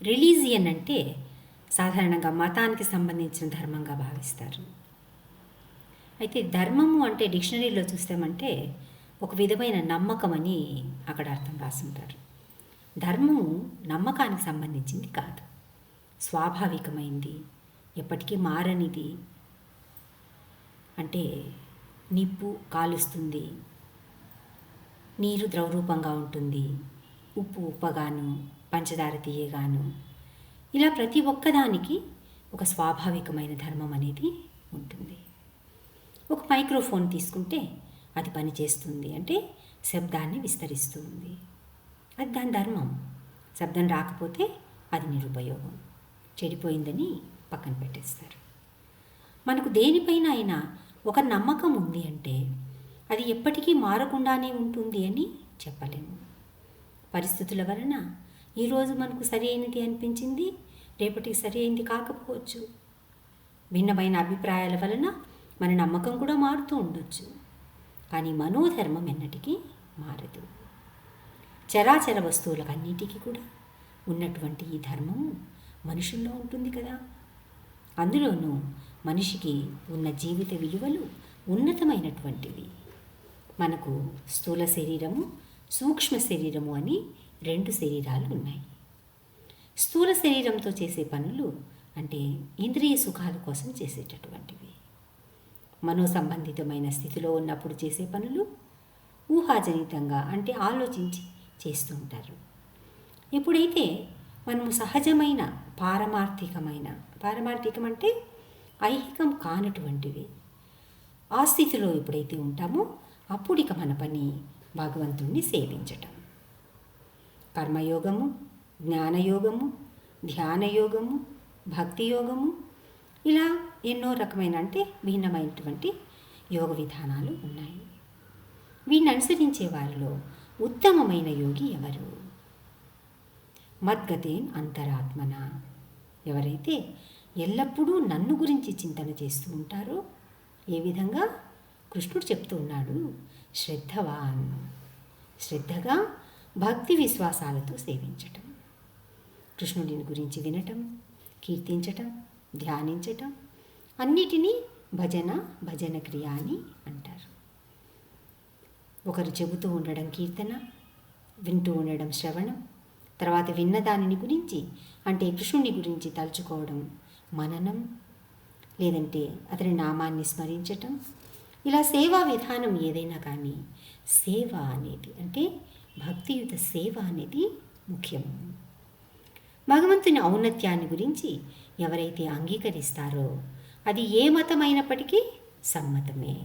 Religion అంటే సాధారణంగా మతానికి సంబంధించిన ధర్మంగా భావిస్తారు. అయితే ధర్మము అంటే డిక్షనరీలో చూస్తామంటే ఒక విధమైన నమ్మకం అని అక్కడ అర్థం రాసుంటారు. ధర్మము నమ్మకానికి సంబంధించింది కాదు, స్వాభావికమైంది, ఎప్పటికీ మారనిది. అంటే నిప్పు కాలుస్తుంది, నీరు ద్రవరూపంగా ఉంటుంది, ఉప్పు ఉప్పగాను, పంచదార తీయగాను, ఇలా ప్రతి ఒక్కదానికి ఒక స్వాభావికమైన ధర్మం అనేది ఉంటుంది. ఒక మైక్రోఫోన్ తీసుకుంటే అది పనిచేస్తుంది అంటే శబ్దాన్ని విస్తరిస్తుంది, అది దాని ధర్మం. శబ్దం రాకపోతే అది నిరుపయోగం, చెడిపోయిందని పక్కన పెట్టేస్తారు. మనకు దేనిపైన అయినా ఒక నమ్మకం ఉంది అంటే అది ఎప్పటికీ మారకుండానే ఉంటుంది అని చెప్పలేము. పరిస్థితుల వలన ఈరోజు మనకు సరి అయినది అనిపించింది, రేపటికి సరి అయింది కాకపోవచ్చు. భిన్నమైన అభిప్రాయాల వలన మన నమ్మకం కూడా మారుతూ ఉండొచ్చు. కానీ మనోధర్మం ఎన్నటికీ మారదు. చరాచర వస్తువులకన్నిటికీ కూడా ఉన్నటువంటి ఈ ధర్మము మనుషుల్లో ఉంటుంది కదా. అందులోనూ మనిషికి ఉన్న జీవిత విలువలు ఉన్నతమైనటువంటివి. మనకు స్థూల శరీరము, సూక్ష్మ శరీరము అని 2 శరీరాలు ఉన్నాయి. స్థూల శరీరంతో చేసే పనులు అంటే ఇంద్రియ సుఖాల కోసం చేసేటటువంటివి. మనో సంబంధితమైన స్థితిలో ఉన్నప్పుడు చేసే పనులు ఊహాజనితంగా అంటే ఆలోచించి చేస్తూ ఉంటారు. ఎప్పుడైతే మనము సహజమైన పారమార్థికం అంటే ఐహికం కానటువంటివి ఆ స్థితిలో ఎప్పుడైతే ఉంటామో అప్పుడు ఇక మన పని భగవంతుణ్ణి సేవించటం. కర్మయోగము, జ్ఞానయోగము, ధ్యానయోగము, భక్తి యోగము, ఇలా ఎన్నో రకమైన అంటే భిన్నమైనటువంటి యోగ విధానాలు ఉన్నాయి. వీటిని అనుసరించే వారిలో ఉత్తమమైన యోగి ఎవరు? మద్గతేన్ అంతరాత్మన, ఎవరైతే ఎల్లప్పుడూ నన్ను గురించి చింతన చేస్తూ ఉంటారో, ఏ విధంగా కృష్ణుడు చెప్తూ ఉన్నాడు, శ్రద్ధగా భక్తి విశ్వాసాలతో సేవించటం, కృష్ణుడిని గురించి వినటం, కీర్తించటం, ధ్యానించటం, అన్నిటినీ భజన క్రియ అని అంటారు. ఒకరు చెబుతూ ఉండడం కీర్తన, వింటూ ఉండడం శ్రవణం, తర్వాత విన్న దానిని గురించి అంటే కృష్ణుని గురించి తలుచుకోవడం మననం, లేదంటే అతని నామాన్ని స్మరించటం. ఇలా సేవా విధానం ఏదైనా కానీ సేవ అనేది అంటే భక్తియుత సేవ అనేది ముఖ్యము. భగవంతుని ఔన్నత్యాన్ని గురించి ఎవరైతే అంగీకరిస్తారో అది ఏ మతమైనప్పటికీ సమ్మతమే.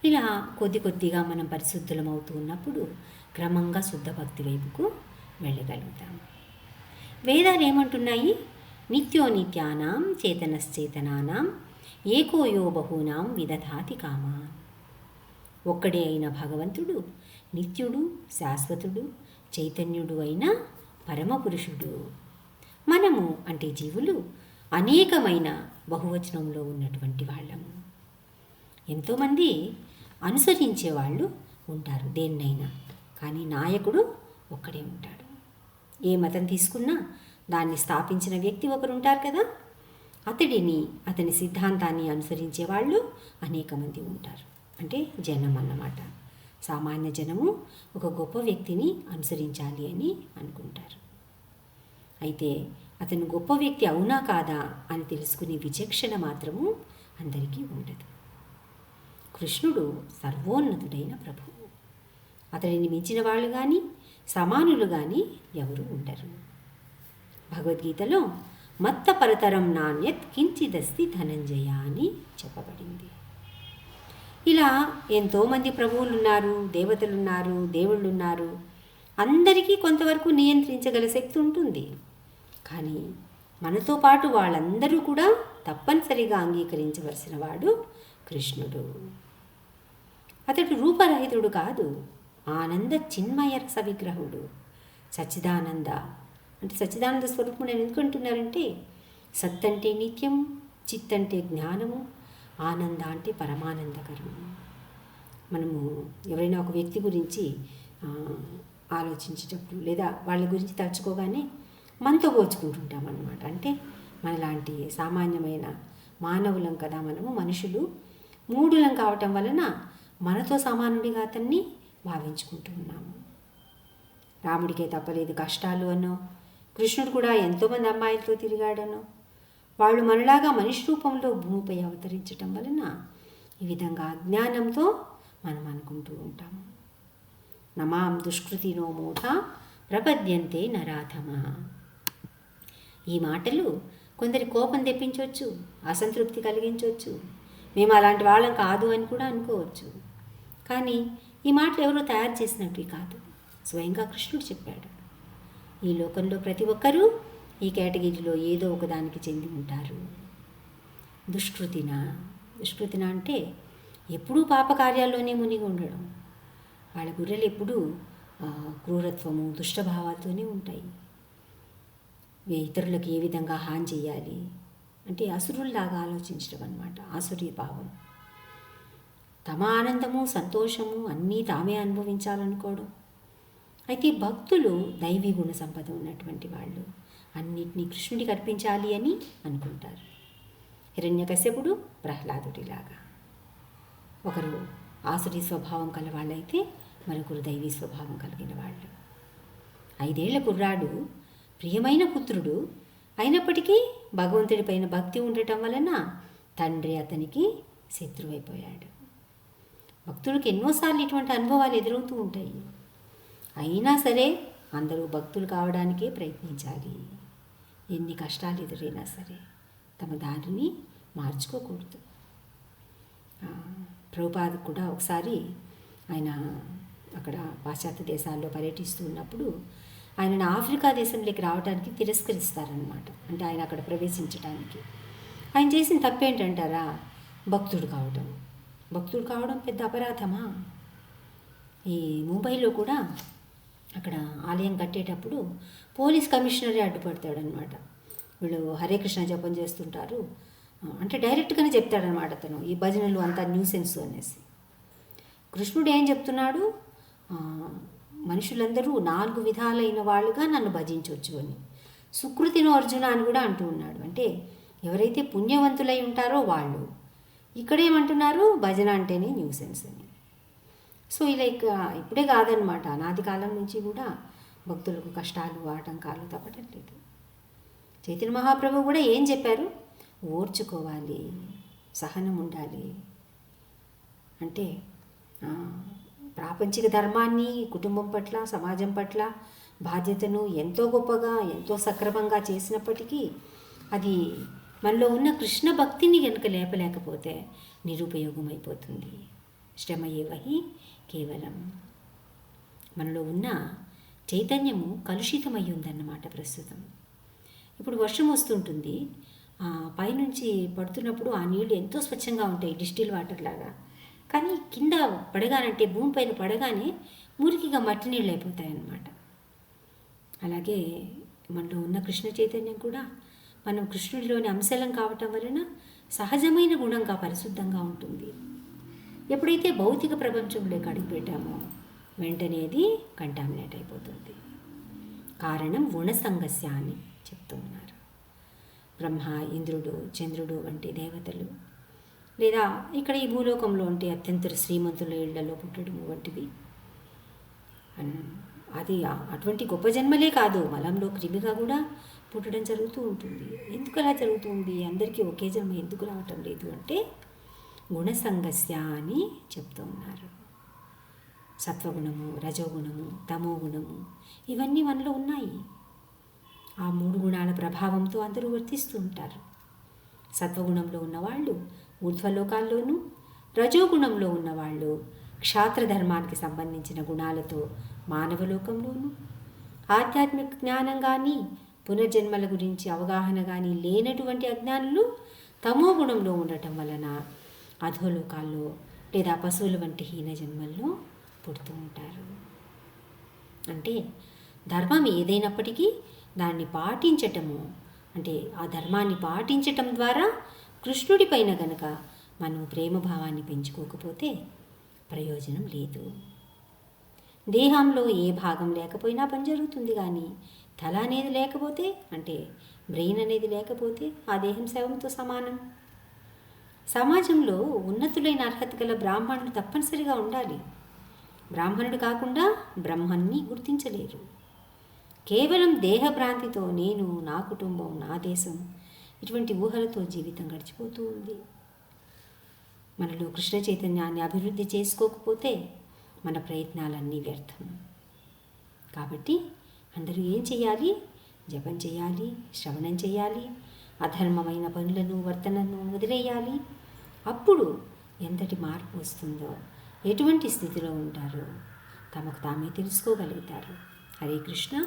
ఇలా కొద్దిగా మనం పరిశుద్ధులమవుతూ ఉన్నప్పుడు క్రమంగా శుద్ధ భక్తి వైపుకు వెళ్ళగలుగుతాం. వేదాలు ఏమంటున్నాయి? నిత్యోనిత్యానాం చేతనశ్చేతనానాం ఏకోయో బహూనాం విదధాతి కామా. ఒక్కడే అయిన భగవంతుడు నిత్యుడు, శాశ్వతుడు, చైతన్యుడు అయిన పరమపురుషుడు. మనము అంటే జీవులు అనేకమైన బహువచనంలో ఉన్నటువంటి వాళ్ళము. ఎంతోమంది అనుసరించే వాళ్ళు ఉంటారు దేన్నైనా, కానీ నాయకుడు ఒక్కడే ఉంటాడు. ఏ మతం తీసుకున్నా దాన్ని స్థాపించిన వ్యక్తి ఒకరు ఉంటారు కదా, అతని సిద్ధాంతాన్ని అనుసరించే వాళ్ళు అనేక మంది ఉంటారు. అంటే జనం అన్నమాట. సామాన్య జనము ఒక గొప్ప వ్యక్తిని అనుసరించాలి అని అనుకుంటారు. అయితే అతను గొప్ప వ్యక్తి అవునా కాదా అని తెలుసుకునే విచక్షణ మాత్రము అందరికీ ఉండదు. కృష్ణుడు సర్వోన్నతుడైన ప్రభువు. అతడిని మించిన వాళ్ళు కానీ సమానులు కానీ ఎవరు ఉండరు. భగవద్గీతలో మత్త పరతరం నాణ్యత్ కించిదస్తి ధనంజయ అని చెప్పబడింది. ఇలా ఎంతోమంది ప్రభువులున్నారు, దేవతలున్నారు, దేవుళ్ళున్నారు. అందరికీ కొంతవరకు నియంత్రించగల శక్తి ఉంటుంది. కానీ మనతో పాటు వాళ్ళందరూ కూడా తప్పనిసరిగా అంగీకరించవలసిన వాడు కృష్ణుడు. అతడు రూపరహితుడు కాదు, ఆనంద చిన్మయ రస విగ్రహుడు. సచ్చిదానంద అంటే సచ్చిదానంద స్వరూపుడు అని ఎందుకంటున్నారంటే సత్ అంటే నిత్యం, చిత్ అంటే జ్ఞానము, ఆనంద అంటే పరమానందకరము. మనము ఎవరైనా ఒక వ్యక్తి గురించి ఆలోచించేటప్పుడు లేదా వాళ్ళ గురించి తలుచుకోగానే మనతో పోల్చుకుంటుంటాం అన్నమాట. అంటే మనలాంటి సామాన్యమైన మానవులం కదా, మనము మనుషులు మూఢులం కావటం వలన మనతో సమానుడిగా అతన్ని భావించుకుంటూ ఉన్నాము. రాముడికే తప్పలేదు కష్టాలు అనో, కృష్ణుడు కూడా ఎంతోమంది అమ్మాయిలతో తిరిగాడనో, వాళ్ళు మనలాగా మనిషి రూపంలో భూమిపై అవతరించటం వలన ఈ విధంగా అజ్ఞానంతో మనం అనుకుంటూ ఉంటాము. నమాం దుష్కృతినో మూఢ ప్రపద్యంతే నరాధమా. ఈ మాటలు కొందరి కోపం తెప్పించవచ్చు, అసంతృప్తి కలిగించవచ్చు, మేము అలాంటి వాళ్ళం కాదు అని కూడా అనుకోవచ్చు. కానీ ఈ మాటలు ఎవరో తయారు చేసినట్టు కాదు, స్వయంగా కృష్ణుడు చెప్పాడు. ఈ లోకంలో ప్రతి ఒక్కరూ ఈ కేటగిరీలో ఏదో ఒకదానికి చెంది ఉంటారు. దుష్కృతిన అంటే ఎప్పుడూ పాపకార్యాల్లోనే మునిగి ఉండడం. వాళ్ళ గుర్రెలు ఎప్పుడూ క్రూరత్వము, దుష్టభావాలతోనే ఉంటాయి. ఇతరులకు ఏ విధంగా హాని చేయాలి అంటే అసురుల్లాగా ఆలోచించడం అన్నమాట. ఆసురీ భావం. తమ ఆనందము, సంతోషము అన్నీ తామే అనుభవించాలనుకోవడం. అయితే భక్తులు దైవీ గుణ సంపద ఉన్నటువంటి వాళ్ళు అన్నిటినీ కృష్ణుడికి అర్పించాలి అని అనుకుంటారు. హిరణ్యకశ్యపుడు ప్రహ్లాదుడిలాగా ఒకరు ఆసురీ స్వభావం కలవాళ్ళైతే మరొకరు దైవీ స్వభావం కలిగిన వాళ్ళు. 5 ఏళ్ల కుర్రాడు ప్రియమైన పుత్రుడు అయినప్పటికీ భగవంతుడిపైన భక్తి ఉండటం వలన తండ్రి అతనికి శత్రువైపోయాడు. భక్తులకు ఎన్నోసార్లు ఇటువంటి అనుభవాలు ఎదురవుతూ ఉంటాయి. అయినా సరే అందరూ భక్తులు కావడానికే ప్రయత్నించాలి. ఎన్ని కష్టాలు ఎదురైనా సరే తమ దారిని మార్చుకోకూడదు. ప్రభుపాద కూడా ఒకసారి ఆయన అక్కడ పాశ్చాత్య దేశాల్లో పర్యటిస్తూ ఉన్నప్పుడు ఆయనను ఆఫ్రికా దేశంలోకి రావడానికి తిరస్కరిస్తారనమాట. అంటే ఆయన అక్కడ ప్రవేశించడానికి. ఆయన చేసిన తప్పేంటంటారా? భక్తుడు కావడం పెద్ద అపరాధమా? ఈ ముంబైలో కూడా అక్కడ ఆలయం కట్టేటప్పుడు పోలీస్ కమిషనరే అడ్డుపడతాడనమాట. వీళ్ళు హరే కృష్ణ జపం చేస్తుంటారు అంటే డైరెక్ట్గానే చెప్తాడనమాట అతను, ఈ భజనలు అంతా న్యూసెన్స్ అనేసి. కృష్ణుడు ఏం చెప్తున్నాడు? మనుషులందరూ 4 విధాలైన వాళ్ళుగా నన్ను భజించవచ్చు అని. సుకృతినో అర్జున అని కూడా అంటూ ఉన్నాడు. అంటే ఎవరైతే పుణ్యవంతులై ఉంటారో వాళ్ళు. ఇక్కడేమంటున్నారు? భజన అంటేనే న్యూసెన్స్ అని. సో ఇలా ఇప్పుడే కాదనమాట, అనాది కాలం నుంచి కూడా భక్తులకు కష్టాలు, ఆటంకాలు తప్పటం లేదు. చైతన్య మహాప్రభు కూడా ఏం చెప్పారు? ఓర్చుకోవాలి, సహనం ఉండాలి. అంటే ప్రాపంచిక ధర్మాన్ని కుటుంబం పట్ల, సమాజం పట్ల బాధ్యతను ఎంతో గొప్పగా, ఎంతో సక్రమంగా చేసినప్పటికీ అది మనలో ఉన్న కృష్ణ భక్తిని కనుక లేపలేకపోతే నిరుపయోగం అయిపోతుంది. శ్రమయేవహి కేవలం. మనలో ఉన్న చైతన్యము కలుషితమై ఉందన్నమాట ప్రస్తుతం. ఇప్పుడు వర్షం వస్తుంటుంది, పైనుంచి పడుతున్నప్పుడు ఆ నీళ్లు ఎంతో స్వచ్ఛంగా ఉంటాయి, డిస్టిల్ వాటర్ లాగా. కానీ కింద పడగానంటే, భూమిపైన పడగానే మురికిగా మట్టి నీళ్ళు అయిపోతాయి అన్నమాట. అలాగే మనలో ఉన్న కృష్ణ చైతన్యం కూడా మనం కృష్ణుడిలోని అంశలం కావటం వలన సహజమైన గుణంగా పరిశుద్ధంగా ఉంటుంది. ఎప్పుడైతే భౌతిక ప్రపంచంలోకి అడుగుపెట్టామో వెంటనే అది కంటామినేట్ అయిపోతుంది. కారణం గుణసంగస్య అని చెప్తూ ఉన్నారు. బ్రహ్మ, ఇంద్రుడు, చంద్రుడు వంటి దేవతలు, లేదా ఇక్కడ ఈ భూలోకంలో ఉంటే అత్యంత శ్రీమంతుల ఇళ్లలో పుట్టడం వంటివి, అది అటువంటి గొప్ప జన్మలే కాదు, మలంలో క్రిమిగా కూడా పుట్టడం జరుగుతూ ఉంటుంది. ఎందుకు అలా జరుగుతుంది? అందరికీ ఒకే జన్మ ఎందుకు రావటం లేదు అంటే గుణసంగస్య అని చెప్తూ ఉన్నారు. సత్వగుణము, రజోగుణము, తమోగుణము ఇవన్నీ మనలో ఉన్నాయి. ఆ 3 గుణాల ప్రభావంతో అందరూ వర్తిస్తూ ఉంటారు. సత్వగుణంలో ఉన్నవాళ్ళు ఊర్ధ్వలోకాల్లోనూ, రజోగుణంలో ఉన్నవాళ్ళు క్షాత్రధర్మానికి సంబంధించిన గుణాలతో మానవలోకంలోనూ, ఆధ్యాత్మిక జ్ఞానం కానీ పునర్జన్మల గురించి అవగాహన కానీ లేనటువంటి అజ్ఞానులు తమో గుణంలో ఉండటం వలన అధోలోకాల్లో లేదా పశువుల వంటి హీన జన్మల్లో పుడుతూ ఉంటారు. అంటే ధర్మం ఏదైనప్పటికీ దాన్ని పాటించటము, అంటే ఆ ధర్మాన్ని పాటించటం ద్వారా కృష్ణుడి పైన గనక మనం ప్రేమభావాన్ని పెంచుకోకపోతే ప్రయోజనం లేదు. దేహంలో ఏ భాగం లేకపోయినా పని జరుగుతుంది, కానీ తల అనేది లేకపోతే, అంటే బ్రెయిన్ అనేది లేకపోతే ఆ దేహం శవంతో సమానం. సమాజంలో ఉన్నతులైన అర్హత గల బ్రాహ్మణుడు తప్పనిసరిగా ఉండాలి. బ్రాహ్మణుడు కాకుండా బ్రహ్మన్ని గుర్తించలేరు. కేవలం దేహభ్రాంతితో నేను, నా కుటుంబం, నా దేశం, ఇటువంటి ఊహలతో జీవితం గడిచిపోతూ ఉంది. మనలో కృష్ణ చైతన్యాన్ని అభివృద్ధి చేసుకోకపోతే మన ప్రయత్నాలన్నీ వ్యర్థం. కాబట్టి అందరూ ఏం చేయాలి? జపం చేయాలి, శ్రవణం చేయాలి, అధర్మమైన పనులను, వర్తనను వదిలేయాలి. అప్పుడు ఎంతటి మార్పు వస్తుందో, ఎటువంటి స్థితిలో ఉంటారో తమకు తామే తెలుసుకోగలుగుతారు. హరే కృష్ణ.